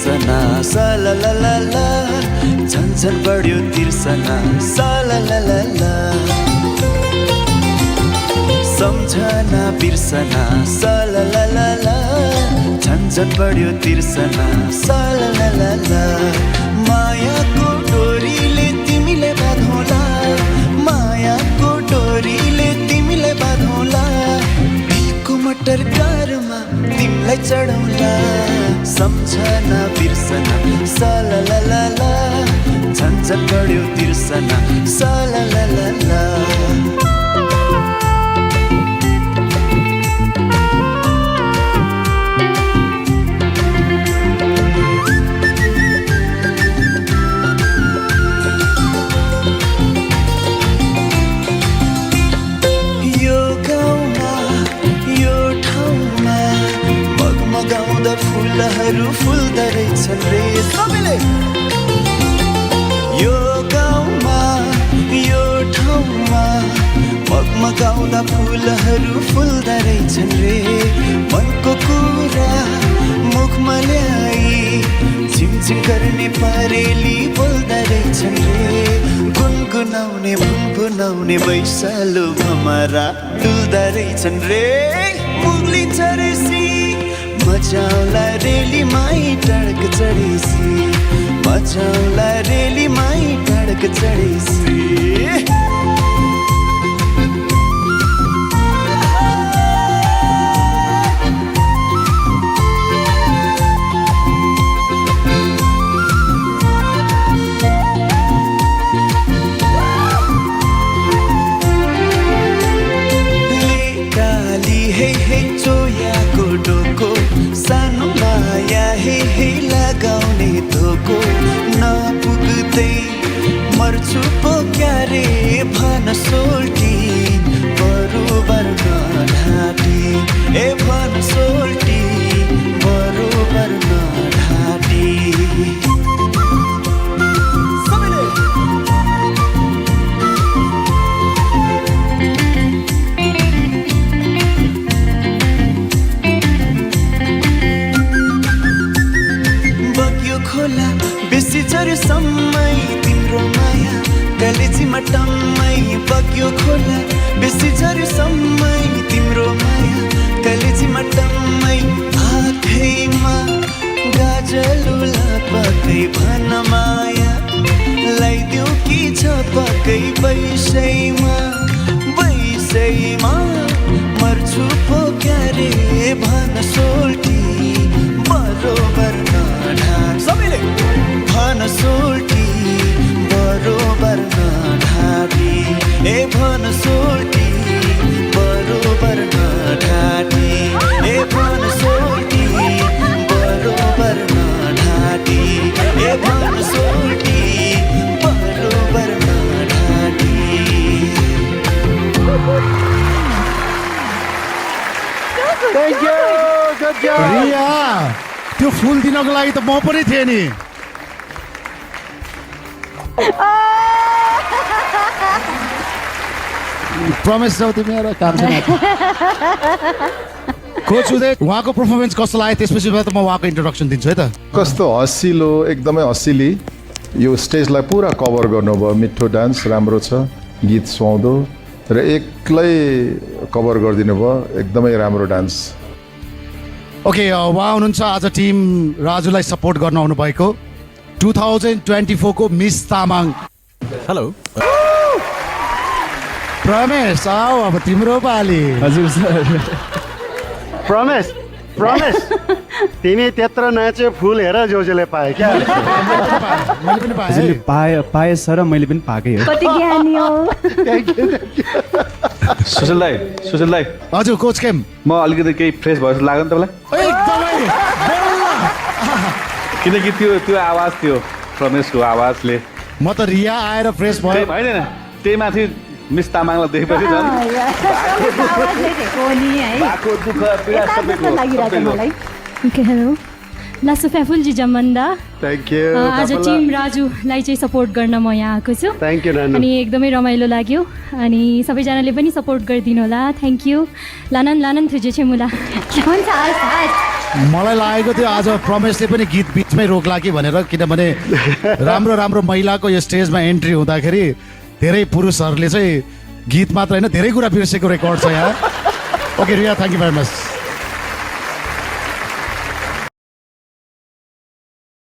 तिर्सना सलललला झन्झन बढ्यो तिर्सना सलललला सम्झना बिर्सना सलललला झन्झन बढ्यो तिर्सना सलललला मायाको डोरीले तिमीले बाँधौला मायाको डोरीले तिमीले बाँधौला दिलको मटर कारमा तिमीलाई चढौला सम्झना बिर्सना सलललला झन्झन बढ्यो तिर्सना सलललला फुलहरू फुल्दा रहेछन् रे सबैले यो गाउँमा यो ठाउँमा मगमगाउँदा फुलहरू फुल्दा रहेछन् रे मनको कुरा मुखमा ल्याई झिमझिम गर्ने परेली बोल्दा रहेछन् रे गुनगुनाउने भुनभुनाउने वैशालु भमरा डुल्दा रहेछन् रे मुगली चरेसी मचाउला रेली माई टडक चढेसी मचाउला रेली माई टडक चढेसी सानो माया हे लगाउने धोको नपुग्दै मर्छु पो क्यारे भन सोल्टी बरोबर नढाँटी ए भन सोल्टी बरोबर नढाँटी बेसी जरसम्मै तिम्रो माया कलेजीमा टम्मै बग्यो खोला बेसी जरसम्मै तिम्रो माया कलेजीमा टम्मै आँखैमा गाजलुला पकै भन माया लाइदेऊ कि छ पकै बैसैमा मर्छु पो क्यारे भन सोल्टी बरोबर नढाँट सबैले भन सोल्टी बरोबर नढाँटी ए भन सोल्टी बरोबर नढाँटी ए भन सोल्टी बरोबर नढाँटी ए भन सोल्टी बरोबर नढाँटी Thank you. Good job. Riya त्यो फुल दिनको लागि त म पनि थिएँ नि प्रमेश जाऊ तिमी र काम छैन कोच उदय उहाँको पर्फर्मेन्स कस्तो लाग्यो त्यसपछि त म उहाँको इन्ट्रोडक्सन दिन्छु है त कस्तो हँसिलो एकदमै हँसिली यो स्टेजलाई पुरा कभर गर्नुभयो मिठो डान्स राम्रो छ गीत सुहाउँदो र एक्लै कभर गरिदिनु भयो एकदमै राम्रो डान्स ओके उहाँ हुनुहुन्छ आज टिम राजुलाई सपोर्ट गर्न आउनु भएको 2024 को मिस तामाङ हेलो प्रमेश आऊ अब तिम्रो पाली हजुर सर प्रमेश प्रमेश तिमी त्यत्रो नाच्यो फुल हेर जोजोले पाए क्या मैले पनि पाएँ पाए सर मैले पनि पाएकै हो कति ज्ञानी हो सुशील दाई हजुर कोच केम म अलिकति केही फ्रेस भयो जस्तो लाग्यो नि तपाईँलाई एकदमै किनकि त्यो आवाज थियो प्रमेशको आवाजले म त रिया आएर फ्रेस भयो होइन त्यही माथि मिस तामाङलाई देखेपछि झन् भएको दुःख पीडा सबैको हेलो लासो फ्याफुलजी जमन्दा थ्याङ्क यू आज टिम राजुलाई चाहिँ सपोर्ट गर्न म यहाँ आएको छु थ्याङ्क यू नानु अनि एकदमै रमाइलो लाग्यो अनि सबैजनाले पनि सपोर्ट गरिदिनु होला थ्याङ्क यू लानन थुजे छे मुला हुन्छ मलाई लागेको थियो आज प्रमेशले पनि गीत बिचमै रोक्ला कि भनेर, किनभने राम्रो राम्रो महिलाको यो स्टेजमा एन्ट्री हुँदाखेरि धेरै पुरुषहरूले चाहिँ गीत मात्र होइन धेरै कुरा बिर्सेको रेकर्ड छ यहाँ। Okay Riya, thank you very much.